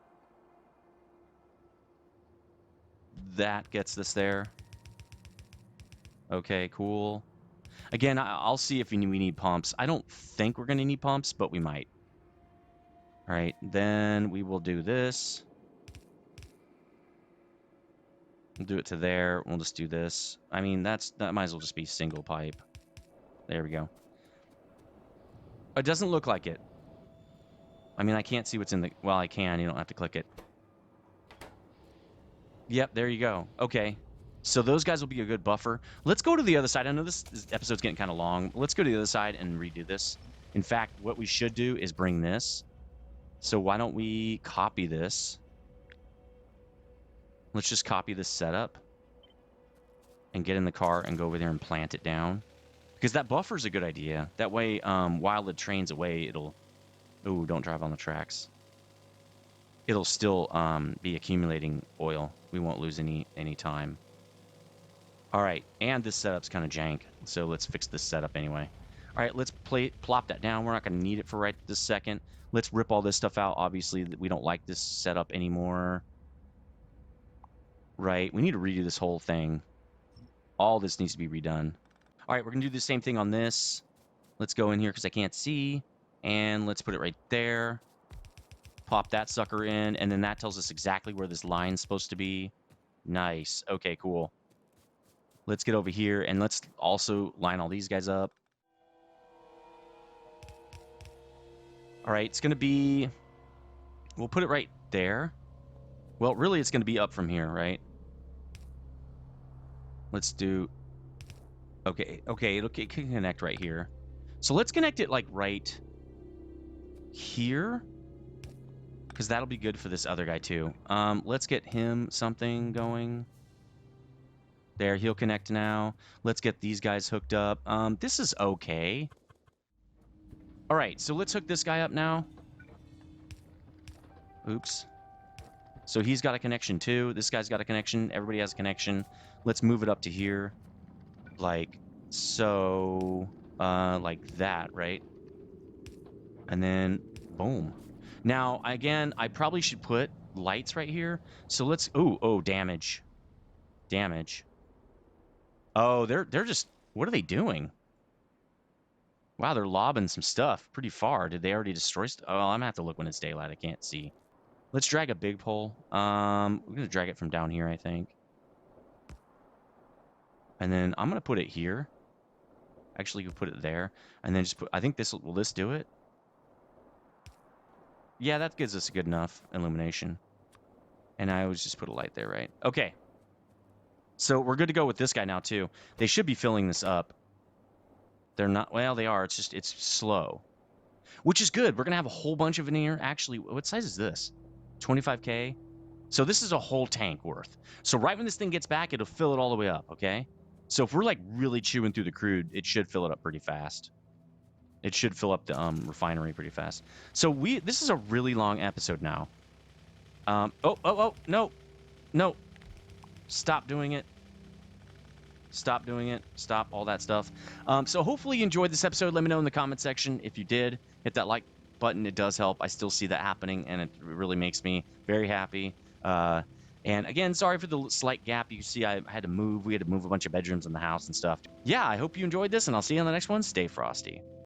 That gets this there. Okay, cool. Again, I'll see if we need pumps. I don't think we're going to need pumps, but we might. All right, then we will do this. We'll do it to there. We'll just do this. I mean, that might as well just be single pipe. There we go. It doesn't look like it. I mean, I can't see what's in the... Well, I can. You don't have to click it. Yep, there you go. Okay. So those guys will be a good buffer. Let's go to the other side. I know this episode's getting kind of long. Let's go to the other side and redo this. In fact, what we should do is bring this. So why don't we copy this? Let's just copy this setup and get in the car and go over there and plant it down. Because that buffer's a good idea. That way, while the train's away, it'll... Ooh, don't drive on the tracks. It'll still be accumulating oil. We won't lose any time. All right, and this setup's kind of jank, so let's fix this setup anyway. All right, let's plop that down. We're not going to need it for right this second. Let's rip all this stuff out. Obviously, we don't like this setup anymore. Right, we need to redo this whole thing. All this needs to be redone. All right, we're going to do the same thing on this. Let's go in here because I can't see. And let's put it right there. Pop that sucker in, and then that tells us exactly where this line's supposed to be. Nice. Okay, cool. Let's get over here, and let's also line all these guys up. All right, it's going to be... We'll put it right there. Well, really, it's going to be up from here, right? Let's do... Okay, it can connect right here. So let's connect it, like, right here. Because that'll be good for this other guy, too. Let's get him something going. There, he'll connect now. Let's get these guys hooked up. This is okay. All right, so let's hook this guy up now. Oops. So he's got a connection, too. This guy's got a connection. Everybody has a connection. Let's move it up to here. Like so. Like that, right? And then, boom. Now, again, I probably should put lights right here. So let's... Oh, damage. Damage. Oh, they're just... What are they doing? Wow, they're lobbing some stuff pretty far. Did they already destroy stuff? Oh, I'm going to have to look when it's daylight. I can't see. Let's drag a big pole. We're going to drag it from down here, I think. And then I'm going to put it here. Actually, you could put it there. And then just put... I think this will this do it? Yeah, that gives us a good enough illumination. And I always just put a light there, right? Okay. So we're good to go with this guy now, too. They should be filling this up. They're not... Well, they are. It's just... It's slow. Which is good. We're going to have a whole bunch of it in here. Actually, what size is this? 25K? So this is a whole tank worth. So right when this thing gets back, it'll fill it all the way up, okay? So if we're, like, really chewing through the crude, it should fill it up pretty fast. It should fill up the refinery pretty fast. So this is a really long episode now. Oh, no. No. Stop doing it. Stop doing it. Stop all that stuff. So hopefully you enjoyed this episode. Let me know in the comment section if you did. Hit that like button. It does help. I still see that happening, and it really makes me very happy. And again, sorry for the slight gap. You see, I had to move. We had to move a bunch of bedrooms in the house and stuff. Yeah, I hope you enjoyed this, and I'll see you on the next one. Stay frosty.